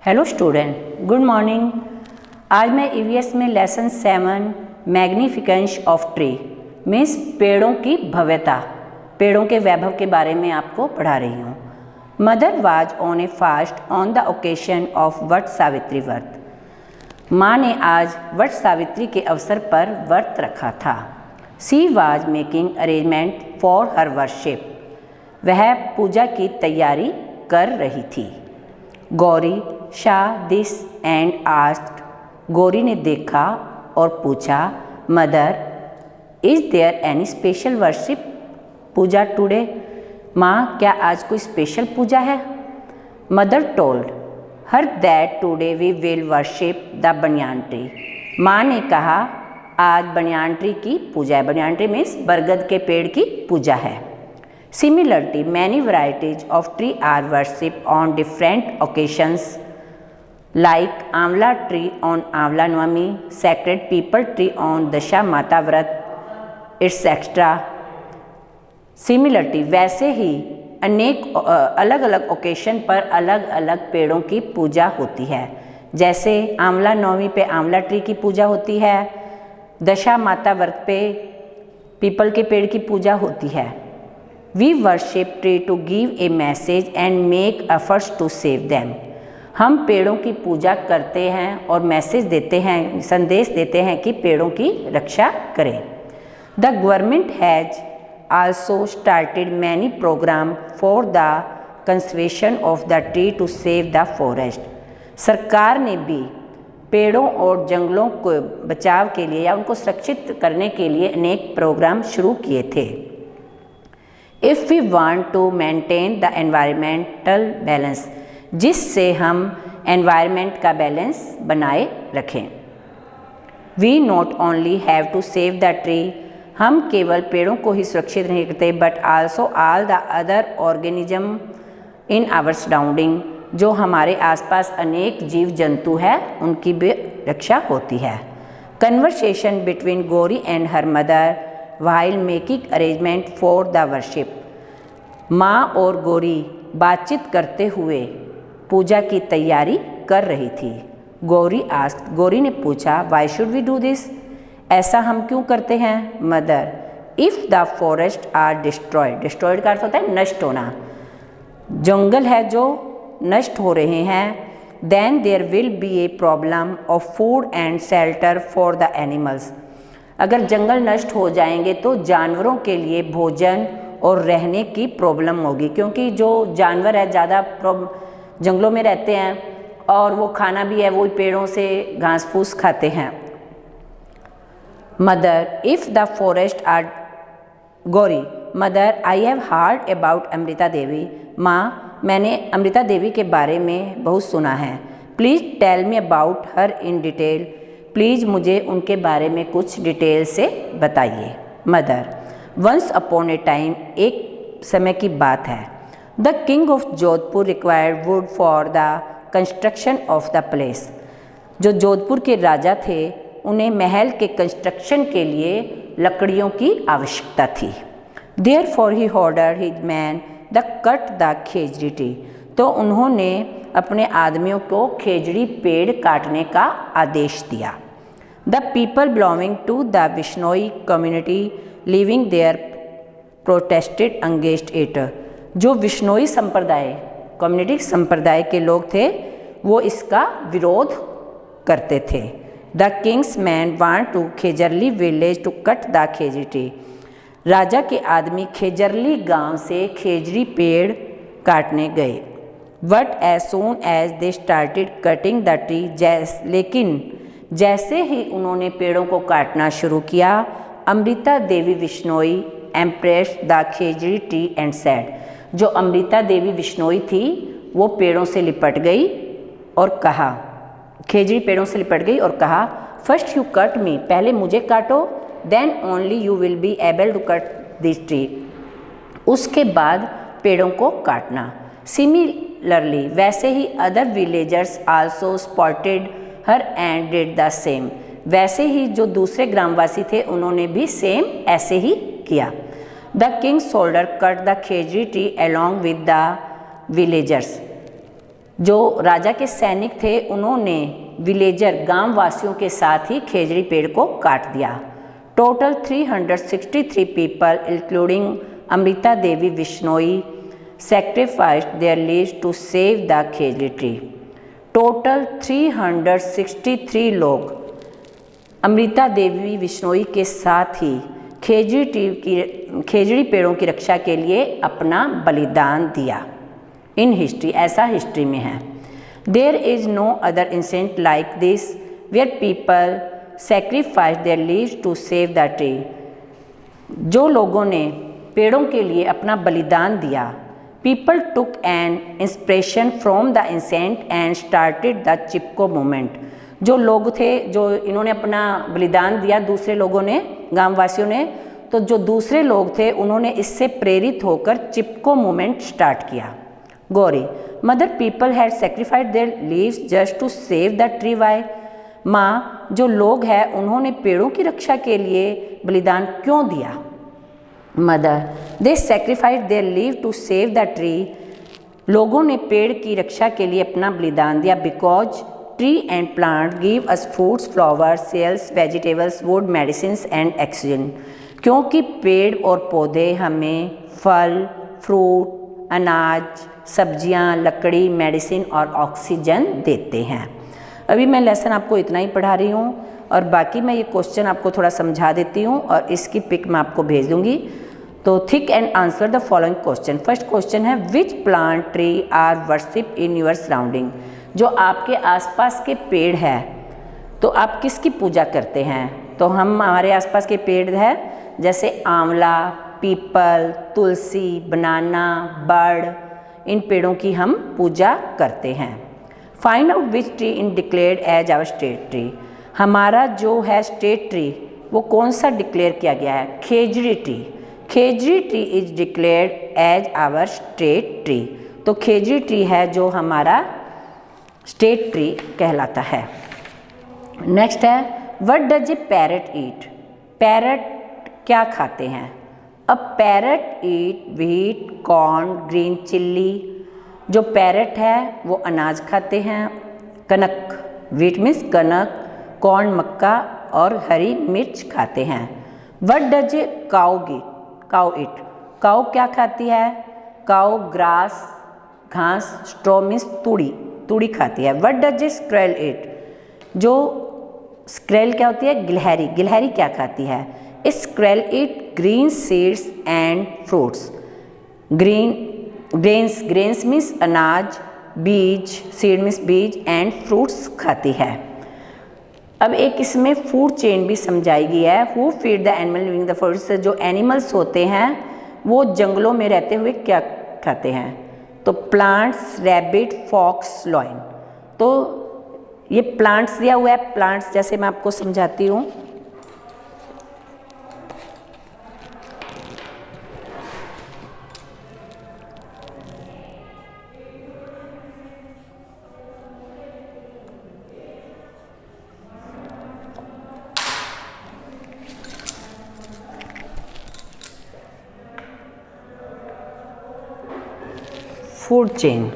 Hello student, good morning. आज मैं EVS में लेसन 7 मैग्निफिकेंस ऑफ ट्री मीन्स पेड़ों की भव्यता, पेड़ों के वैभव के बारे में आपको पढ़ा रही हूँ। Mother was on A fast on the occasion of Vat Savitri व्रत। माँ ने आज वट सावित्री के अवसर पर व्रत रखा था। She was making arrangement for her worship. वह पूजा की तैयारी कर रही थी। Gauri saw this and asked. Gauri ने देखा और पूछा, mother is there any special worship puja today. माँ, क्या आज कोई स्पेशल पूजा है? Mother told her that today we will worship the banyan tree. माँ ने कहा, आज बनियान ट्री की पूजा है। बनियान ट्री मीन्स बरगद के पेड़ की पूजा है। Similarly, many varieties of tree are worshipped on different occasions, like Amla tree on Amla Navami, sacred people tree on Dasha Mata Vrat, etc. Similarly, वैसे ही अनेक अलग अलग ओकेशन पर अलग अलग पेड़ों की पूजा होती है। जैसे आंवला नवमी पे आंवला ट्री की पूजा होती है, दशा माता व्रत पे पीपल के पेड़ की पूजा होती है। We worship tree to give a message and make efforts to save them. हम पेड़ों की पूजा करते हैं और मैसेज देते हैं, संदेश देते हैं कि पेड़ों की रक्षा करें। The government has also started many programs for the conservation of the tree to save the forest. सरकार ने भी पेड़ों और जंगलों को बचाव के लिए या उनको सुरक्षित करने के लिए अनेक प्रोग्राम शुरू किए थे। If we want to maintain the environmental balance, जिससे हम environment का बैलेंस बनाए रखें। We not only have to save the tree, हम केवल पेड़ों को ही सुरक्षित नहीं करते, but also all the other organism in our surrounding, जो हमारे आसपास अनेक जीव जंतु हैं उनकी भी रक्षा होती है। Conversation between Gauri and her mother while making arrangement for the worship. माँ और गौरी बातचीत करते हुए पूजा की तैयारी कर रही थी। गौरी ने पूछा, why should we do this? ऐसा हम क्यों करते हैं? Mother, if the forest are destroyed, destroyed का अर्थ होता है नष्ट होना, जंगल है जो नष्ट हो रहे हैं, then there will be a problem of food and shelter for the animals. अगर जंगल नष्ट हो जाएंगे तो जानवरों के लिए भोजन और रहने की प्रॉब्लम होगी, क्योंकि जो जानवर है ज़्यादा जंगलों में रहते हैं और वो खाना भी है वो पेड़ों से घास फूस खाते हैं। Mother, if the forest are गौरी, mother I have heard about Amrita Devi. माँ, मैंने अमृता देवी के बारे में बहुत सुना है। Please tell me about her in detail, please मुझे उनके बारे में कुछ डिटेल से बताइए। Mother, once upon a time, एक समय की बात है, the king of Jodhpur required wood for the construction of the place. जो जोधपुर के राजा थे उन्हें महल के कंस्ट्रक्शन के लिए लकड़ियों की आवश्यकता थी। Therefore he order his man the cut the khejri tree. तो उन्होंने अपने आदमियों को खेजड़ी पेड़ काटने का आदेश दिया। The people belonging to the Bishnoi community living there protested against it. जो बिश्नोई संप्रदाय कम्युनिटी संप्रदाय के लोग थे वो इसका विरोध करते थे। The king's man want to Khejarli village to cut the khejri tree. राजा के आदमी खेजरली गांव से खेजड़ी पेड़ काटने गए। But as soon as they started cutting the tree, लेकिन जैसे ही उन्होंने पेड़ों को काटना शुरू किया, Amrita Devi Bishnoi embraced the khejri tree and said. जो अमृता देवी बिश्नोई थी वो पेड़ों से लिपट गई और कहा, खेजड़ी पेड़ों से लिपट गई और कहा, फर्स्ट यू कट मी, पहले मुझे काटो, then only you will be able to cut this tree, उसके बाद पेड़ों को काटना। सिमिलरली, वैसे ही other villagers also spotted her and did the same. वैसे ही जो दूसरे ग्रामवासी थे उन्होंने भी सेम ऐसे ही किया। The king soldier cut the khejri tree along with the villagers. जो राजा के सैनिक थे उन्होंने विलेजर गांव वासियों के साथ ही खेजड़ी पेड़ को काट दिया। Total 363 people including Amrita Devi Bishnoi sacrificed their lives to save the khejri tree. Total 363 लोग अमृता देवी विश्नोई के साथ ही खेजड़ी पेड़ों की रक्षा के लिए अपना बलिदान दिया। इन हिस्ट्री, ऐसा हिस्ट्री में है। There is no other incident like this where people sacrifice their lives to save the tree. जो लोगों ने पेड़ों के लिए अपना बलिदान दिया, people took an inspiration from the incident and started the Chipko movement. जो लोग थे, जो इन्होंने अपना बलिदान दिया, दूसरे लोगों ने, गांव वासियों ने, तो जो दूसरे लोग थे उन्होंने इससे प्रेरित होकर चिपको मूवमेंट स्टार्ट किया। Gauri, mother people had sacrificed their lives just to save the tree. Why? माँ, जो लोग हैं उन्होंने पेड़ों की रक्षा के लिए बलिदान क्यों दिया? Mother, they sacrificed their live to save the tree. लोगों ने पेड़ की रक्षा के लिए अपना बलिदान दिया। Because tree and plant give us fruits, flowers, cells, vegetables, wood, medicines and oxygen. क्योंकि पेड़ और पौधे हमें फल, फ्रूट, अनाज, सब्जियां, लकड़ी, मेडिसिन और ऑक्सीजन देते हैं। अभी मैं लेसन आपको इतना ही पढ़ा रही हूँ और बाकी मैं ये क्वेश्चन आपको थोड़ा समझा देती हूँ और इसकी पिक मैं आपको भेज दूँगी। तो think and answer the following question. First question है, which plant tree are worship in your surrounding. जो आपके आसपास के पेड़ है तो आप किसकी पूजा करते हैं? तो हमारे आसपास के पेड़ है जैसे आंवला, पीपल, तुलसी, बनाना, बड़, इन पेड़ों की हम पूजा करते हैं। Find out which tree in declared as our state tree. हमारा जो है स्टेट ट्री वो कौन सा डिक्लेयर किया गया है? Khejri tree. Khejri tree is declared as our state tree. तो खेजड़ी ट्री है जो हमारा स्टेट ट्री कहलाता है। नेक्स्ट है, what does a parrot eat. Parrot क्या खाते हैं? अ पैरट ईट व्हीट, कॉर्न, ग्रीन चिल्ली। जो पैरट है वो अनाज खाते हैं, कनक, व्हीट मीन्स कनक, कॉर्न मक्का और हरी मिर्च खाते हैं। व्हाट डज ए काऊ ईट। काऊ क्या खाती है? काऊ ग्रास, घास, स्ट्रॉ मीन्स तूड़ी खाती है। व्हाट डज ए स्क्रेल ईट। जो स्क्रेल क्या होती है? गिलहरी। गिलहरी क्या खाती है? Squirrel eat green seeds and fruits. Grains means अनाज, बीज, सीड मीन्स बीज एंड फ्रूट्स खाती है। अब एक इसमें फूड चेन भी समझाई गई है। Who feed the animal living the forest. जो एनिमल्स होते हैं वो जंगलों में रहते हुए क्या खाते हैं? तो प्लांट्स, रैबिट, फॉक्स, लॉयन। तो ये प्लांट्स दिया हुआ है। प्लांट्स जैसे मैं आपको समझाती हूँ। Food chain.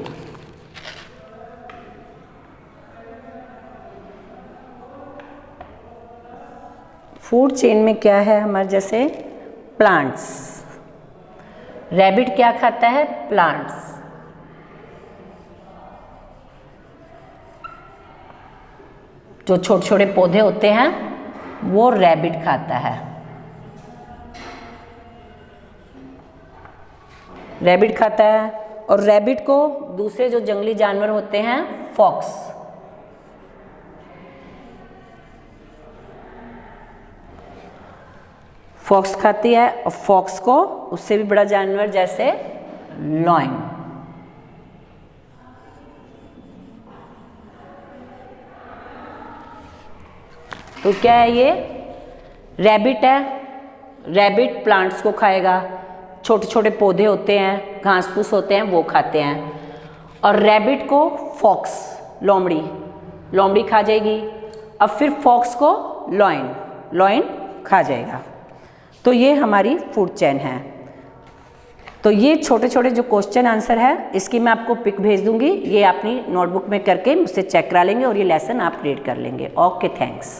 फूड चेन में क्या है हमारे? जैसे प्लांट्स। रैबिट क्या खाता है? प्लांट्स। जो छोटे छोटे पौधे होते हैं वो रैबिट खाता है। रैबिट खाता है और रैबिट को दूसरे जो जंगली जानवर होते हैं फॉक्स। फॉक्स खाती है और फॉक्स को उससे भी बड़ा जानवर जैसे लॉयन। तो क्या है ये? रैबिट है। रैबिट प्लांट्स को खाएगा। छोटे छोटे पौधे होते हैं, घास फूस होते हैं, वो खाते हैं। और रैबिट को फॉक्स, लोमड़ी खा जाएगी। अब फिर फॉक्स को लॉयन खा जाएगा। तो ये हमारी फूड चेन है। तो ये छोटे छोटे जो क्वेश्चन आंसर है इसकी मैं आपको पिक भेज दूंगी, ये अपनी नोटबुक में करके मुझसे चेक करा लेंगे और ये लेसन आप रीड कर लेंगे। Okay, thanks.